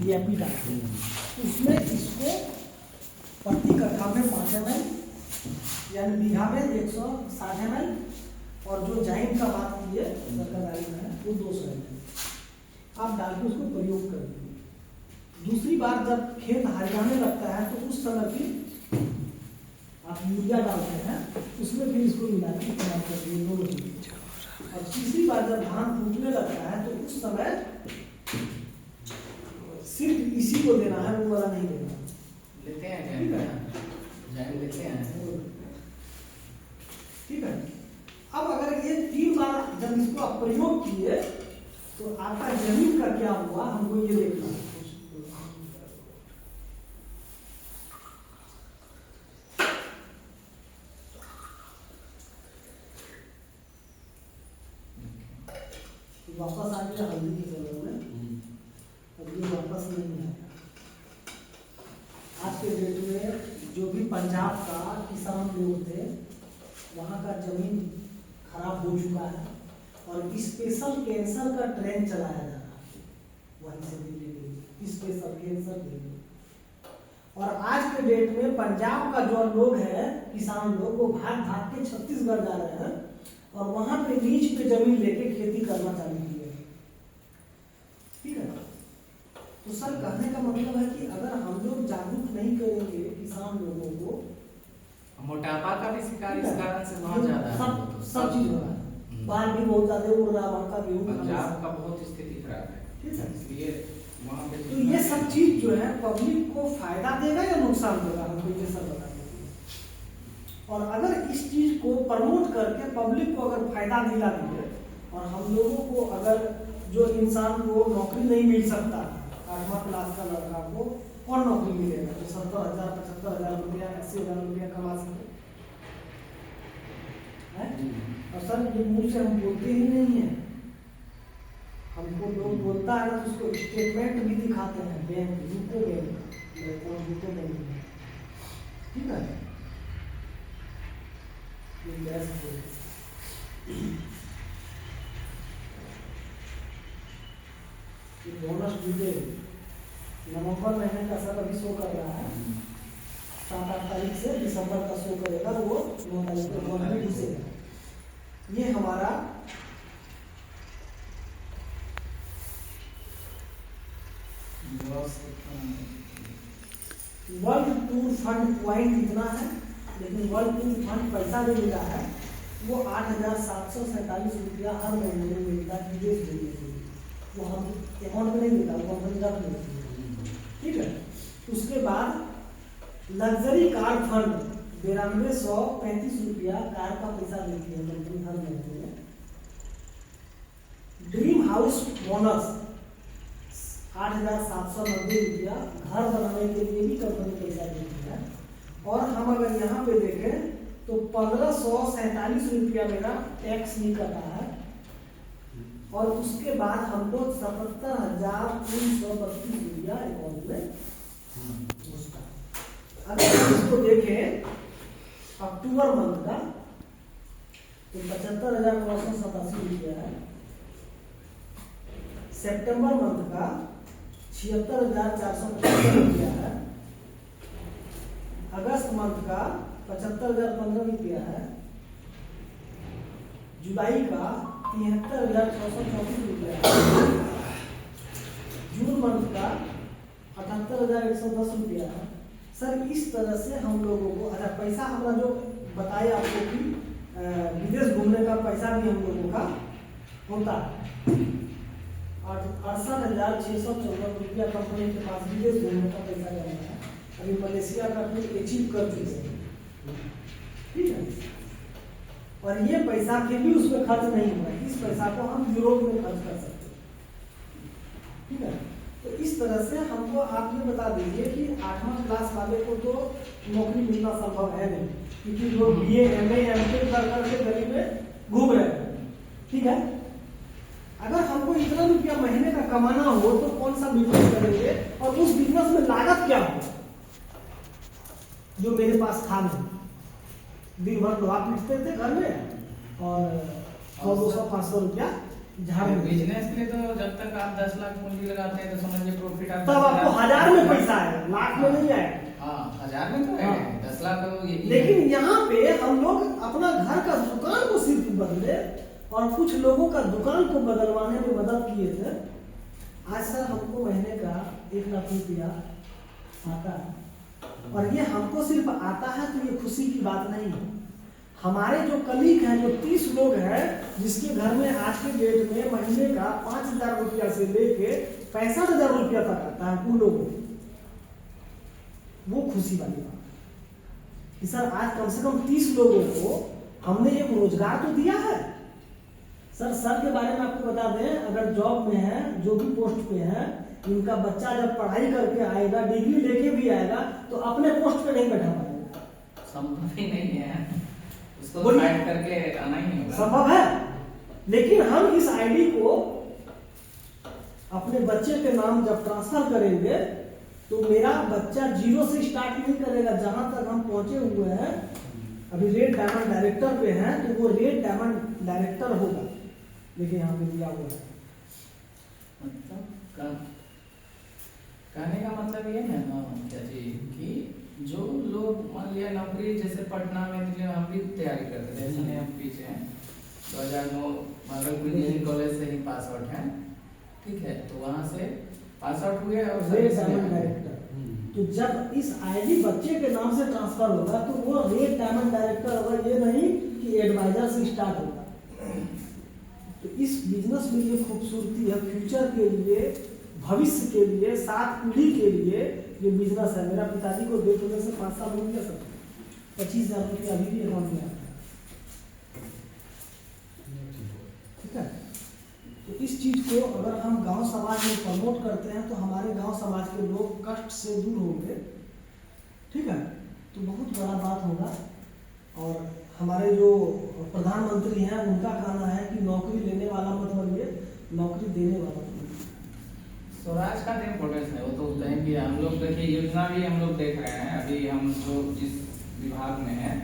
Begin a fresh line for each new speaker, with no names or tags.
DAP डालते हैं, उसमें इसको प्रति कट्ठा में 5 ml यानी बीघा में 160 ml, और जो जाइम का बात की है सरकारी में है वो 200 ml आप डाल के उसको प्रयोग कर दीजिए। दूसरी बार जब खेत हरियाने लगता है तो उस समय भी आप यूरिया डालते हैं, उसमें फिर इसको मिला के इस्तेमाल कर दिए दोनों चीज। और तीसरी बार जब धान फूटने लगता है तो उस समय सिर्फ इसी को देना है, वो वाला नहीं देना।
लेते हैं जाइम लेते हैं,
ठीक है। अब अगर ये 3 बार जब इसको आप प्रयोग किए तो आपका जमीन का क्या हुआ हमको ये देखना है। वापस आ गया हल्दी की जगह में, अब ये वापस नहीं आएगा। आज के डेट में जो भी पंजाब का किसान लोग थे वहाँ का जमीन खराब हो चुका है और स्पेशल कैंसर का ट्रेंड चलाया जा रहा है वहीं से दिल्ली, स्पेशल कैंसर दिल्ली। और आज के डेट में पंजाब का जो लोग है किसान लोग वो भाग भाग के छत्तीसगढ़ जा रहे हैं और वहां पे लीज पे जमीन लेके खेती करना चालू की है, ठीक है। तो सर कहने का मतलब है कि अगर हम लोग जागरूक नहीं करेंगे किसान लोगों को,
मोटापा का भी शिकार इस कारण से बहुत ज्यादा है।
सब चीज हो रहा है, बाढ़ भी बहुत ज्यादा उड़ रहा है, वहाँ का गेहूं
पंजाब का बहुत स्थिति खराब है,
ठीक है।
इसलिए वहाँ पे
तो ये सब चीज जो है पब्लिक को फायदा देगा या नुकसान देगा, हमको ये सब बता दीजिए। और अगर इस चीज को प्रमोट करके पब्लिक को अगर फायदा दिला दिए और हम लोगों को अगर जो इंसान को नौकरी नहीं मिल सकता 8वां क्लास का लड़का को और नौकरी मिलेगा तो 70,000 75,000 रुपया 80,000 रुपया कमा सके है। और सर ये मुंह से हम बोलते ही नहीं है, हमको लोग बोलता है तो उसको स्टेटमेंट भी दिखाते हैं बैंक यूको बैंक, ठीक है। बोनस डिटेल नवंबर महीने का सर अभी शो कर रहा है, 7-8 तारीख से दिसंबर का शो करेगा, वो 9 तारीख को बोनस घुसेगा। ये हमारा वर्ल्ड टूर फंड पॉइंट इतना है, लेकिन वर्ल्ड टूर फंड पैसा जो मिला है वो 8,747 रुपया हर महीने में मिलता है विदेश भेजने के लिए, वो हम अकाउंट में नहीं मिलता, वो कंपनी का मिलती है, ठीक है। उसके बाद लग्जरी कार फंड 9235 रुपया कार का पैसा देती है कंपनी हर महीने में। ड्रीम हाउस बोनस 8,790 रुपया घर बनाने के लिए भी कंपनी पैसा देती है। और हम अगर यहाँ पे देखें तो 1,547 रुपया मेरा टैक्स नहीं कटा है और उसके बाद हमको 77,332 रुपया अकाउंट में घुसता है। अगर इसको देखें अक्टूबर मंथ का तो 75,987 रुपया है, सितंबर मंथ का 76,475 रुपया है, अगस्त मंथ का 75,015 रुपया है, जुलाई का 73,634 रुपया है, जून मंथ का 78,110 रुपया है। सर इस तरह से हम लोगों को अच्छा पैसा हमारा जो बताया आपको कि विदेश घूमने का पैसा भी हम लोगों का होता है 68,614 रुपया कंपनी के पास विदेश घूमने का पैसा जाना है। अभी मलेशिया का भी अचीव कर चुके हैं, ठीक है। और ये पैसा फिर भी उसमें खर्च नहीं हुआ, इस पैसा को हम यूरोप में खर्च कर सकते हैं, ठीक है। तो इस तरह से हमको आप ये बता दीजिए कि 8वां क्लास वाले को तो नौकरी मिलना संभव है नहीं, क्योंकि लोग BA MA MPhil कर करके गली में घूम रहे हैं, ठीक है। अगर हमको इतना रुपया महीने का कमाना हो तो कौन सा बिजनेस करेंगे और उस बिजनेस में लागत क्या हो जो मेरे पास था नहीं। दिन भर लोहा पीटते थे घर में और 100 200 500 रुपया झाड़ में
बिजनेस के लिए तो जब तक आप 10 लाख पूंजी लगाते हैं तो समझिए प्रॉफिट आप
तब
10
आपको
लाख-
1000 में पैसा आएगा, लाख में नहीं आएगा।
हाँ 1000 में तो है,
हाँ।
10 लाख तो ये
लेकिन यहाँ पे हम लोग अपना घर का दुकान को सिर्फ बदले और कुछ लोगों का दुकान को बदलवाने में मदद किए थे। आज सर हमको महीने का 1 लाख रुपया आता है, और ये हमको सिर्फ आता है तो ये खुशी की बात नहीं है। हमारे जो कलीग हैं, जो 30 लोग हैं, जिसके घर में आज के डेट में महीने का 5000 रुपया से लेके 65,000 रुपया तक आता है, उन लोगों को वो खुशी वाली बात है कि सर आज कम से कम 30 लोगों को हमने एक रोजगार तो दिया है। सर के बारे में आपको बता दें, अगर जॉब में है, जो भी पोस्ट पे है, इनका बच्चा जब पढ़ाई करके आएगा, डिग्री लेके भी आएगा, तो अपने पोस्ट पे नहीं बैठा पाएगा।
संभव ही नहीं है, उसको
बोलिए।
फाइट करके आना ही नहीं होगा।
संभव है, लेकिन हम इस आईडी को अपने बच्चे के नाम जब ट्रांसफर करेंगे तो मेरा बच्चा 0 से स्टार्ट नहीं करेगा। जहां तक हम पहुंचे हुए हैं, अभी रेड डायमंड डायरेक्टर पे हैं, तो वो रेड डायमंड डायरेक्टर होगा। देखिए यहाँ पे दिया हुआ है।
मतलब कहने का मतलब ये है ना क्या जी, कि जो लोग मान लिया नौकरी, जैसे पटना में दिल्ली में हम भी तैयारी करते थे, जैसे हम पीछे हैं 2009 भागलपुर इंजीनियरिंग कॉलेज से ही पास आउट हैं, ठीक है, तो वहाँ से पास आउट हुए और
रेड डायमंड डायरेक्टर। तो जब इस आईडी बच्चे के नाम से ट्रांसफर होगा तो वो रेड डायमंड डायरेक्टर होगा, ये नहीं कि एडवाइजर से स्टार्ट होगा। तो इस बिजनेस में ये खूबसूरती है, फ्यूचर के लिए, भविष्य के लिए, 7 पीढ़ी के लिए ये बिजनेस है। मेरा पिताजी को देखने से 5 साल हो गया, सर 25,000 रुपया अभी भी अकाउंट में आता है। ठीक है, तो इस चीज को अगर हम गांव समाज में प्रमोट करते हैं तो हमारे गांव समाज के लोग कष्ट से दूर होंगे। ठीक है, तो बहुत बड़ा बात होगा। और हमारे जो प्रधानमंत्री हैं, उनका कहना है कि नौकरी लेने वाला मत बनिए, नौकरी देने वाला बनिए।
स्वराज का इम्पोर्टेंस है, वो तो कहीं भी हम लोग देखिए, योजना भी हम लोग देख रहे हैं। अभी हम लोग जिस विभाग में हैं